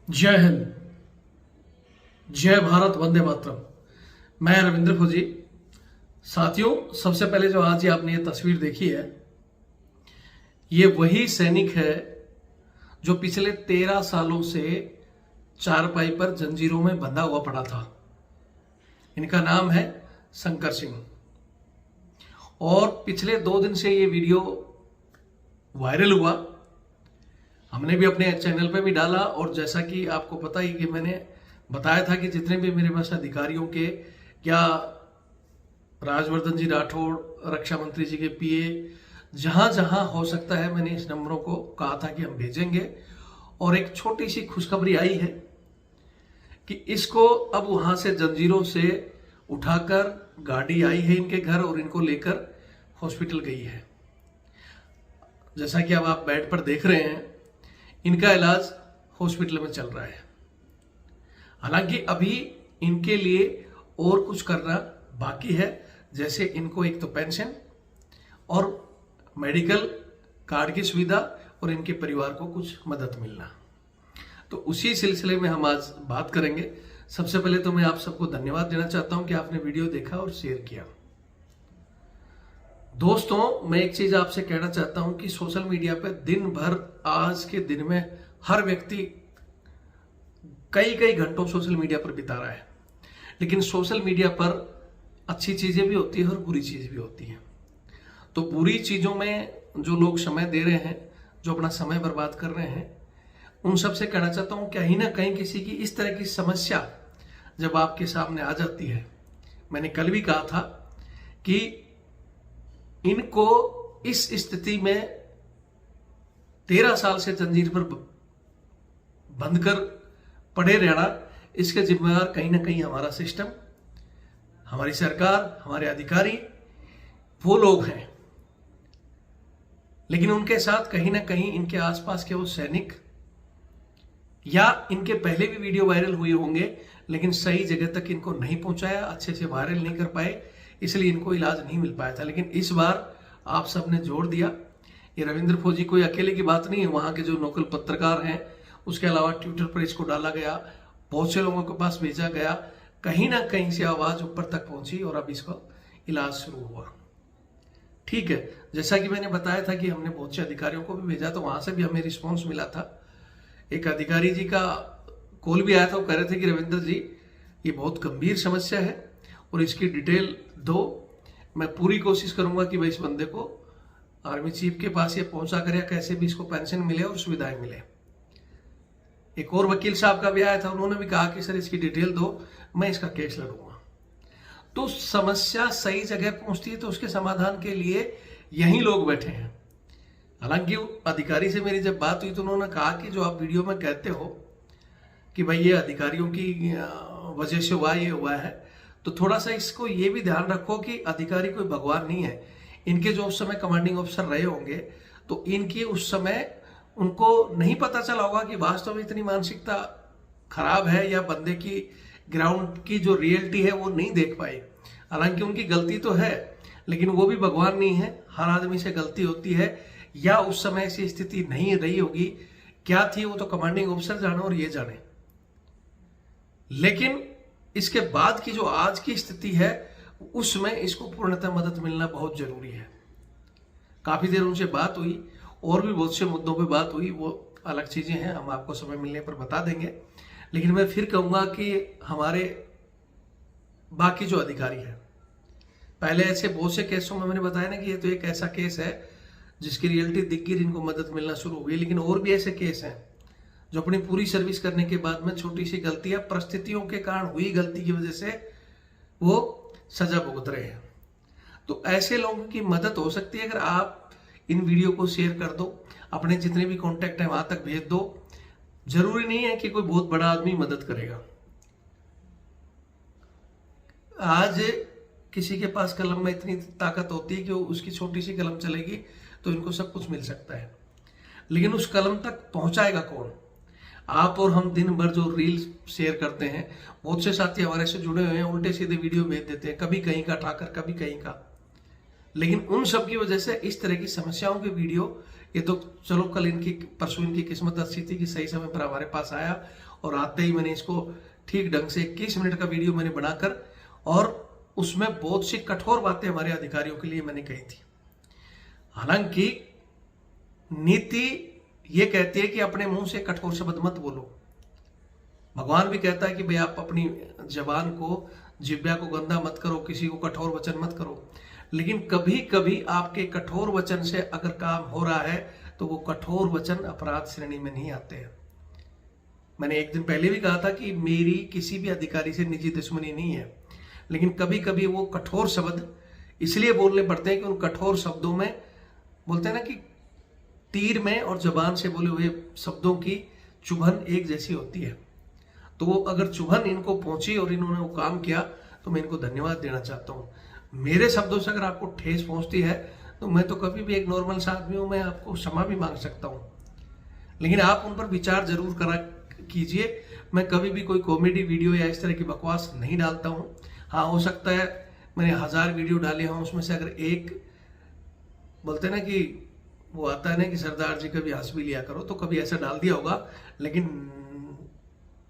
जय हिंद, जय भारत, वंदे मातरम। मैं रविंद्र फौजी। साथियों, सबसे पहले जो आज ये आपने ये तस्वीर देखी है, ये वही सैनिक है जो पिछले 13 सालों से चारपाई पर जंजीरों में बंधा हुआ पड़ा था। इनका नाम है शंकर सिंह। और पिछले 2 दिन से ये वीडियो वायरल हुआ। हमने भी अपने चैनल पे भी डाला, और जैसा कि आपको पता ही कि मैंने बताया था कि जितने भी मेरे पास अधिकारियों के या राजवर्धन जी राठौड़, रक्षा मंत्री जी के पीए, जहां जहां हो सकता है मैंने इस नंबरों को कहा था कि हम भेजेंगे। और एक छोटी सी खुशखबरी आई है कि इसको अब वहां से जंजीरों से उठाकर गाड़ी आई है इनके घर और इनको लेकर हॉस्पिटल गई है। जैसा कि अब आप बेड पर देख रहे हैं, इनका इलाज हॉस्पिटल में चल रहा है। हालांकि अभी इनके लिए और कुछ करना बाकी है, जैसे इनको एक तो पेंशन और मेडिकल कार्ड की सुविधा और इनके परिवार को कुछ मदद मिलना। तो उसी सिलसिले में हम आज बात करेंगे। सबसे पहले तो मैं आप सबको धन्यवाद देना चाहता हूं कि आपने वीडियो देखा और शेयर किया। दोस्तों, मैं एक चीज आपसे कहना चाहता हूं कि सोशल मीडिया पर दिन भर, आज के दिन में हर व्यक्ति कई कई घंटों सोशल मीडिया पर बिता रहा है। लेकिन सोशल मीडिया पर अच्छी चीजें भी होती है और बुरी चीज भी होती है। तो बुरी चीजों में जो लोग समय दे रहे हैं, जो अपना समय बर्बाद कर रहे हैं, उन सब से कहना चाहता हूं कहीं ना कहीं किसी की इस तरह की समस्या जब आपके सामने आ जाती है, मैंने कल भी कहा था कि इनको इस स्थिति में 13 साल से जंजीर पर बंद कर पड़े रहना, इसके जिम्मेदार कहीं ना कहीं हमारा सिस्टम, हमारी सरकार, हमारे अधिकारी, वो लोग हैं। लेकिन उनके साथ कहीं ना कहीं इनके आसपास के वो सैनिक, या इनके पहले भी वीडियो वायरल हुए होंगे लेकिन सही जगह तक इनको नहीं पहुंचाया, अच्छे से वायरल नहीं कर पाए, इसलिए इनको इलाज नहीं मिल पाया था। लेकिन इस बार आप सबने जोड़ दिया। ये रविंद्र फौजी कोई अकेले की बात नहीं है, वहां के जो लोकल पत्रकार हैं, उसके अलावा ट्विटर पर इसको डाला गया, बहुत से लोगों के पास भेजा गया, कहीं ना कहीं से आवाज ऊपर तक पहुंची और अब इसका इलाज शुरू हुआ। ठीक है, जैसा कि मैंने बताया था कि हमने बहुत से अधिकारियों को भी भेजा, तो वहां से भी हमें रिस्पॉन्स मिला था। एक अधिकारी जी का कॉल भी आया था, वो कह रहे थे कि रविंद्र जी, ये बहुत गंभीर समस्या है और इसकी डिटेल दो। मैं पूरी कोशिश करूंगा कि भाई इस बंदे को आर्मी चीफ के पास ये पहुंचा कर या कैसे भी इसको पेंशन मिले और सुविधाएं मिले। एक और वकील साहब का भी आया था, उन्होंने भी कहा कि सर इसकी डिटेल दो, मैं इसका केस लड़ूंगा। तो समस्या सही जगह पहुंचती है तो उसके समाधान के लिए यही लोग बैठे हैं। हालांकि अधिकारी से मेरी जब बात हुई तो उन्होंने कहा कि जो आप वीडियो में कहते हो कि भाई ये अधिकारियों की वजह से हुआ, ये हुआ है, तो थोड़ा सा इसको ये भी ध्यान रखो कि अधिकारी कोई भगवान नहीं है। इनके जो उस समय कमांडिंग ऑफिसर रहे होंगे, तो इनकी उस समय उनको नहीं पता चला होगा कि वास्तव में इतनी मानसिकता खराब है, या बंदे की ग्राउंड की जो रियलिटी है वो नहीं देख पाए। हालांकि उनकी गलती तो है, लेकिन वो भी भगवान नहीं है, हर आदमी से गलती होती है, या उस समय ऐसी स्थिति नहीं रही होगी। क्या थी वो तो कमांडिंग ऑफिसर जाने और ये जाने। लेकिन इसके बाद की जो आज की स्थिति है, उसमें इसको पूर्णतः मदद मिलना बहुत जरूरी है। काफी देर उनसे बात हुई, और भी बहुत से मुद्दों पे बात हुई, वो अलग चीजें हैं, हम आपको समय मिलने पर बता देंगे। लेकिन मैं फिर कहूंगा कि हमारे बाकी जो अधिकारी हैं, पहले ऐसे बहुत से केसों में मैंने बताया ना कि ये तो एक ऐसा केस है जिसकी रियलिटी दिख गई, इनको मदद मिलना शुरू हो गई। लेकिन और भी ऐसे केस हैं जो अपनी पूरी सर्विस करने के बाद में छोटी सी गलती या परिस्थितियों के कारण हुई गलती की वजह से वो सजा भुगत रहे हैं। तो ऐसे लोगों की मदद हो सकती है अगर आप इन वीडियो को शेयर कर दो, अपने जितने भी कॉन्टेक्ट है वहां तक भेज दो। जरूरी नहीं है कि कोई बहुत बड़ा आदमी मदद करेगा। आज किसी के पास कलम में इतनी ताकत होती है कि उसकी छोटी सी कलम चलेगी तो इनको सब कुछ मिल सकता है। लेकिन उस कलम तक पहुंचाएगा कौन? आप और हम दिन भर जो रील शेयर करते हैं, बहुत से साथी हमारे से जुड़े हुए हैं, उल्टे सीधे वीडियो भेज देते हैं, कभी कहीं का ठाकर, कभी कहीं का। लेकिन उन सब की वजह से इस तरह की समस्याओं के वीडियो, ये तो चलो कल इनकी परसों इनकी किस्मत अच्छी थी कि सही समय पर हमारे पास आया और आते ही मैंने इसको ठीक ढंग से 21 मिनट का वीडियो मैंने बनाकर, और उसमें बहुत सी कठोर बातें हमारे अधिकारियों के लिए मैंने कही थी। हालांकि नीति ये कहती है कि अपने मुंह से कठोर शब्द मत बोलो। भगवान भी कहता है कि भाई आप अपनी जबान को, जिह्वा को गंदा मत करो, किसी को कठोर वचन मत करो। लेकिन कभी कभी आपके कठोर वचन से अगर काम हो रहा है तो वो कठोर वचन अपराध श्रेणी में नहीं आते हैं। मैंने एक दिन पहले भी कहा था कि मेरी किसी भी अधिकारी से निजी दुश्मनी नहीं है, लेकिन कभी कभी वो कठोर शब्द इसलिए बोलने पड़ते हैं कि उन कठोर शब्दों में, बोलते हैं ना कि तीर में और जबान से बोले हुए शब्दों की चुभन एक जैसी होती है। तो वो अगर चुभन इनको पहुंची और इन्होंने वो काम किया तो मैं इनको धन्यवाद देना चाहता हूँ। मेरे शब्दों से अगर आपको ठेस पहुंचती है तो मैं तो कभी भी एक नॉर्मल सा आदमी हूँ, मैं आपको क्षमा भी मांग सकता हूँ, लेकिन आप उन पर विचार जरूर करा कीजिए। मैं कभी भी कोई कॉमेडी वीडियो या इस तरह की बकवास नहीं डालता हूँ। हाँ, हो सकता है मैंने 1000 वीडियो डाले हों, उसमें से अगर एक, बोलते ना कि वो आता है ना कि सरदार जी कभी हंस भी लिया करो, तो कभी ऐसा डाल दिया होगा। लेकिन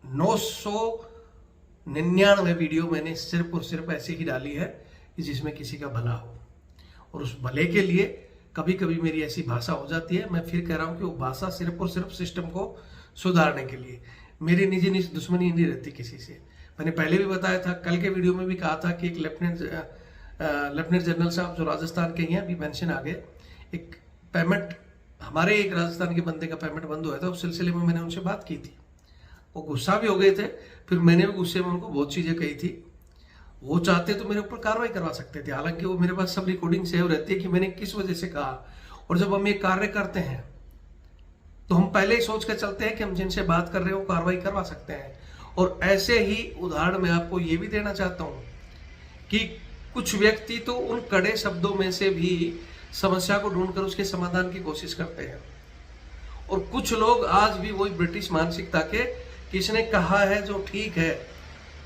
999 वीडियो मैंने सिर्फ और सिर्फ ऐसे ही डाली है कि जिसमें किसी का भला हो, और उस भले के लिए कभी कभी मेरी ऐसी भाषा हो जाती है। मैं फिर कह रहा हूं कि वो भाषा सिर्फ और सिर्फ सिस्टम को सुधारने के लिए, मेरी निजी दुश्मनी नहीं रहती किसी से। मैंने पहले भी बताया था, कल के वीडियो में भी कहा था कि एक लेफ्टिनेंट जनरल साहब जो राजस्थान के हैं, अभी पेंशन आ गए, एक पेमेंट, हमारे एक राजस्थान के बंदे का पेमेंट बंद हुआ था, उस सिलसिले में मैंने उनसे बात की थी। वो गुस्सा भी हो गए थे, फिर मैंने भी गुस्से में उनको बहुत चीजें कही थी। वो चाहते तो मेरे ऊपर कार्रवाई करवा सकते थे, हालांकि वो मेरे पास सब रिकॉर्डिंग सेव रहती है कि मैंने किस वजह से कहा। और जब हम ये कार्य करते हैं तो हम पहले ही सोच कर चलते हैं कि हम जिनसे बात कर रहे हो कार्रवाई करवा सकते हैं। और ऐसे ही उदाहरण मैं आपको ये भी देना चाहता हूं कि कुछ व्यक्ति तो उन कड़े शब्दों में से भी समस्या को ढूंढकर उसके समाधान की कोशिश करते हैं, और कुछ लोग आज भी वही ब्रिटिश मानसिकता के कि इसने कहा है जो ठीक है,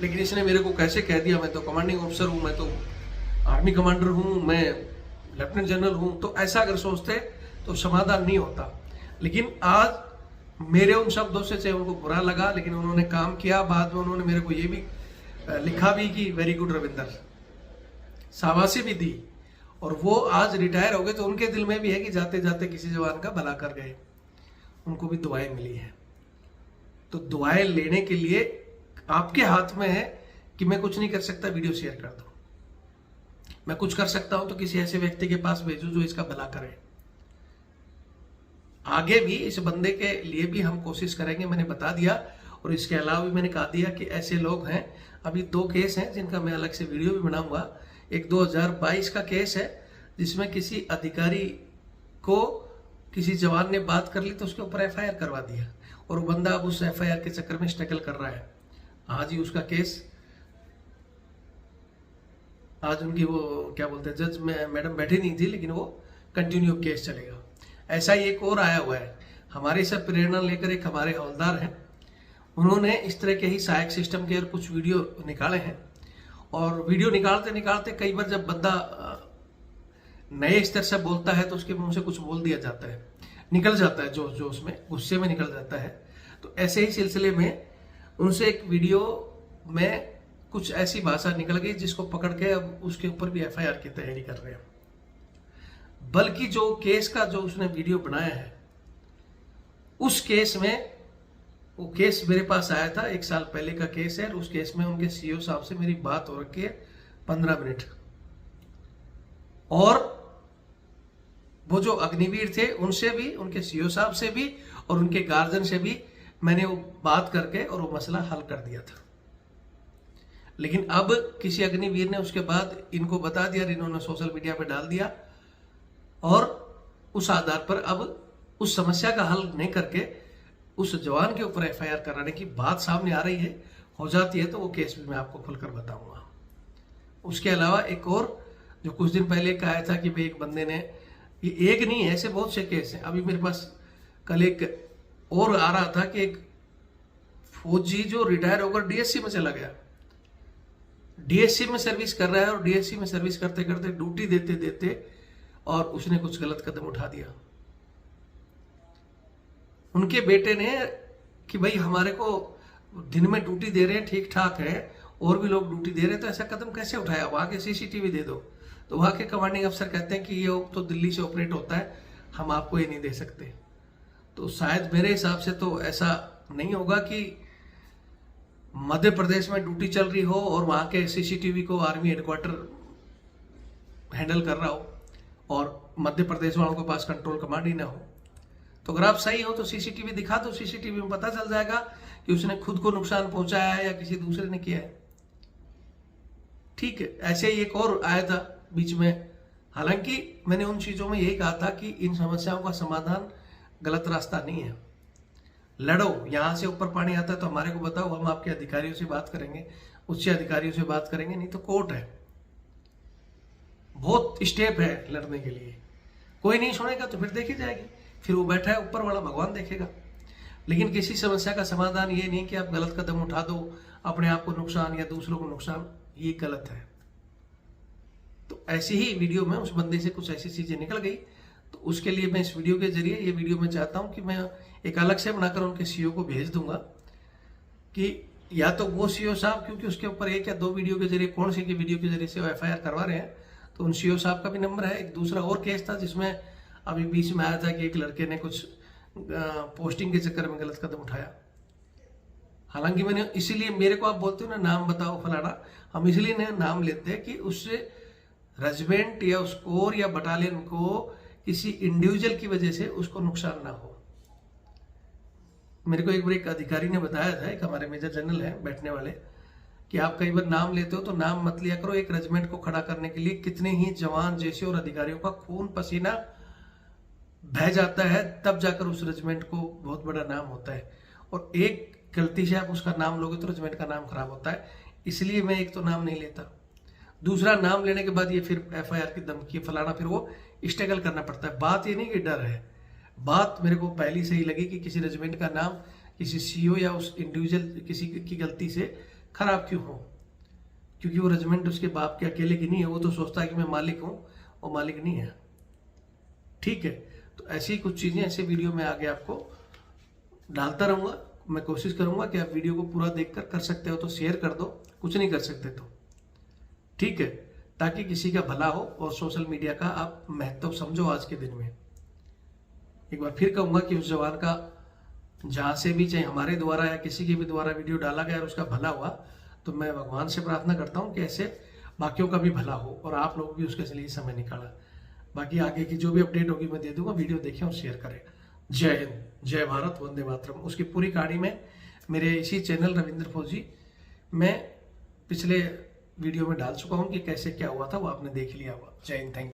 लेकिन इसने मेरे को कैसे कह दिया, मैं तो कमांडिंग ऑफिसर हूं, मैं तो आर्मी कमांडर हूं, मैं लेफ्टिनेंट जनरल हूं। तो ऐसा अगर सोचते तो समाधान नहीं होता। लेकिन आज मेरे उन शब्दों से चाहे उनको बुरा लगा, लेकिन उन्होंने काम किया। बाद में उन्होंने मेरे को ये भी लिखा भी कि वेरी गुड रविंदर, शाबाशी भी दी, और वो आज रिटायर हो गए। तो उनके दिल में भी है कि जाते जाते किसी जवान का भला कर गए, उनको भी दुआएं मिली है। तो दुआएं लेने के लिए आपके हाथ में है कि मैं कुछ नहीं कर सकता, वीडियो शेयर कर दो। मैं कुछ कर सकता हूं तो किसी ऐसे व्यक्ति के पास भेजो जो इसका भला करे। आगे भी इस बंदे के लिए भी हम कोशिश करेंगे, मैंने बता दिया। और इसके अलावा भी मैंने कहा दिया कि ऐसे लोग हैं, अभी 2 केस हैं जिनका मैं अलग से वीडियो भी बनाऊंगा। एक 2022 का केस है जिसमें किसी अधिकारी को किसी जवान ने बात कर ली तो उसके ऊपर FIR करवा दिया, और वो बंदा अब उस FIR के चक्कर में स्ट्रगल कर रहा है। आज ही उसका केस, आज उनकी वो क्या बोलते हैं जज में मैडम बैठी नहीं थी, लेकिन वो कंटिन्यू केस चलेगा। ऐसा ही एक और आया हुआ है, हमारे से प्रेरणा लेकर एक हमारे हवलदार हैं, उन्होंने इस तरह के ही सहायक सिस्टम के कुछ वीडियो निकाले हैं। और वीडियो निकालते निकालते कई बार जब बंदा नए स्तर से बोलता है तो उसके मुंह से कुछ बोल दिया जाता है, निकल जाता है जो उसमें गुस्से में निकल जाता है। तो ऐसे ही सिलसिले में उनसे एक वीडियो में कुछ ऐसी भाषा निकल गई जिसको पकड़ के अब उसके ऊपर भी FIR की तैयारी कर रहे हैं। बल्कि जो केस का जो उसने वीडियो बनाया है, उस केस में, वो केस मेरे पास आया था 1 साल पहले का केस है, और उस केस में उनके CEO साहब से मेरी बात हो रखी है 15 मिनट। और वो जो अग्निवीर थे उनसे भी, उनके CEO साहब से भी और उनके गार्जियन से भी मैंने वो बात करके और वो मसला हल कर दिया था। लेकिन अब किसी अग्निवीर ने उसके बाद इनको बता दिया, इन्होंने सोशल मीडिया पे डाल दिया, और उस आधार पर अब उस समस्या का हल नहीं करके उस जवान के ऊपर FIR कराने की बात सामने आ रही है। हो जाती है तो वो केस भी मैं आपको खुलकर बताऊंगा। उसके अलावा एक और जो कुछ दिन पहले कहा था कि भाई एक बंदे ने, ये एक नहीं है, ऐसे बहुत से केस हैं। अभी मेरे पास कल एक और आ रहा था कि एक फौजी जो रिटायर होकर DSC में चला गया, DSC में सर्विस कर रहा है, और DSC में सर्विस करते करते ड्यूटी देते देते और उसने कुछ गलत कदम उठा दिया। उनके बेटे ने कि भाई हमारे को दिन में ड्यूटी दे रहे हैं, ठीक ठाक है, और भी लोग ड्यूटी दे रहे हैं, तो ऐसा कदम कैसे उठाया? वहां के सीसीटीवी दे दो। तो वहां के कमांडिंग अफसर कहते हैं कि ये तो दिल्ली से ऑपरेट होता है, हम आपको ये नहीं दे सकते। तो शायद मेरे हिसाब से तो ऐसा नहीं होगा कि मध्य प्रदेश में ड्यूटी चल रही हो और वहां के सीसीटीवी को आर्मी हेडक्वार्टर हैंडल कर रहा हो और मध्य प्रदेश वालों के पास कंट्रोल कमांड ही ना हो। तो अगर आप सही हो तो सीसीटीवी दिखा दो, सीसीटीवी में पता चल जाएगा कि उसने खुद को नुकसान पहुंचाया है या किसी दूसरे ने किया है। ठीक है, ऐसे ही एक और आया था बीच में। हालांकि मैंने उन चीजों में यही कहा था कि इन समस्याओं का समाधान गलत रास्ता नहीं है। लड़ो, यहां से ऊपर पानी आता है तो हमारे को बताओ, हम आपके अधिकारियों से बात करेंगे, उच्च अधिकारियों से बात करेंगे, नहीं तो कोर्ट है। बहुत स्टेप है लड़ने के लिए। कोई नहीं सुनेगा तो फिर देखी जाएगी, फिर वो बैठा है ऊपर वाला भगवान देखेगा। लेकिन किसी समस्या का समाधान ये नहीं कि आप गलत कदम उठा दो, अपने आप को नुकसान या दूसरों को नुकसान, ये गलत है। तो ऐसी ही वीडियो में उस बंदे से कुछ ऐसी चीजें निकल गई, तो उसके लिए मैं इस वीडियो के जरिए, ये वीडियो में चाहता हूं कि मैं एक अलग से बनाकर उनके सीईओ को भेज दूंगा कि या तो वो सीईओ साहब, क्योंकि उसके ऊपर एक या दो वीडियो के जरिए, कौन सी की वीडियो के जरिए से वो एफआईआर करवा रहे हैं, तो उन सीईओ साहब का भी नंबर है। एक दूसरा और केस था जिसमें अभी बीच में आया था कि एक लड़के ने कुछ पोस्टिंग के चक्कर में गलत कदम उठाया। हालांकि मैंने इसीलिए, मेरे को आप बोलते हो ना नाम बताओ फलाना, हम इसलिए नाम लेते हैं कि उससे रेजिमेंट या उस कोर या बटालियन को किसी इंडिविजुअल की वजह से उसको नुकसान ना हो। मेरे को एक बार एक अधिकारी ने बताया था, एक हमारे मेजर जनरल है बैठने वाले, कि आप कई बार नाम लेते हो तो नाम मत लिया करो। एक रेजिमेंट को खड़ा करने के लिए कितने ही जवान जैसे और अधिकारियों का खून पसीना बह जाता है, तब जाकर उस रेजिमेंट को बहुत बड़ा नाम होता है। और एक गलती से आप उसका नाम लोगे तो रेजिमेंट का नाम खराब होता है। इसलिए मैं एक तो नाम नहीं लेता, दूसरा नाम लेने के बाद ये फिर एफआईआर की धमकी फलाना, फिर वो स्ट्रगल करना पड़ता है। बात ये नहीं कि डर है, बात मेरे को पहली से ही लगी कि किसी रेजिमेंट का नाम किसी सीईओ या उस इंडिविजुअल किसी की गलती से खराब क्यों हो, क्योंकि वो रेजिमेंट उसके बाप के अकेले की नहीं है। वो तो सोचता है कि मैं मालिक हूं, वो मालिक नहीं है। ठीक है, तो ऐसी कुछ चीजें ऐसे वीडियो में आगे आपको डालता रहूंगा। मैं कोशिश करूंगा कि आप वीडियो को पूरा देखकर, कर सकते हो तो शेयर कर दो, कुछ नहीं कर सकते तो ठीक है, ताकि किसी का भला हो और सोशल मीडिया का आप महत्व समझो आज के दिन में। एक बार फिर कहूंगा कि उस जवान का जहां से भी, चाहे हमारे द्वारा या किसी के भी द्वारा वीडियो डाला गया और उसका भला हुआ, तो मैं भगवान से प्रार्थना करता हूं कि ऐसे बाकियों का भी भला हो और आप लोग भी उसके लिए समय निकाला। बाकी आगे की जो भी अपडेट होगी मैं दे दूंगा, वीडियो देखें और शेयर करें। जय हिंद, जय भारत, वंदे मातरम। उसकी पूरी कहानी में मेरे इसी चैनल रविंद्र फौजी मैं पिछले वीडियो में डाल चुका हूं कि कैसे क्या हुआ था, वो आपने देख लिया हुआ। जय हिंद, थैंक यू।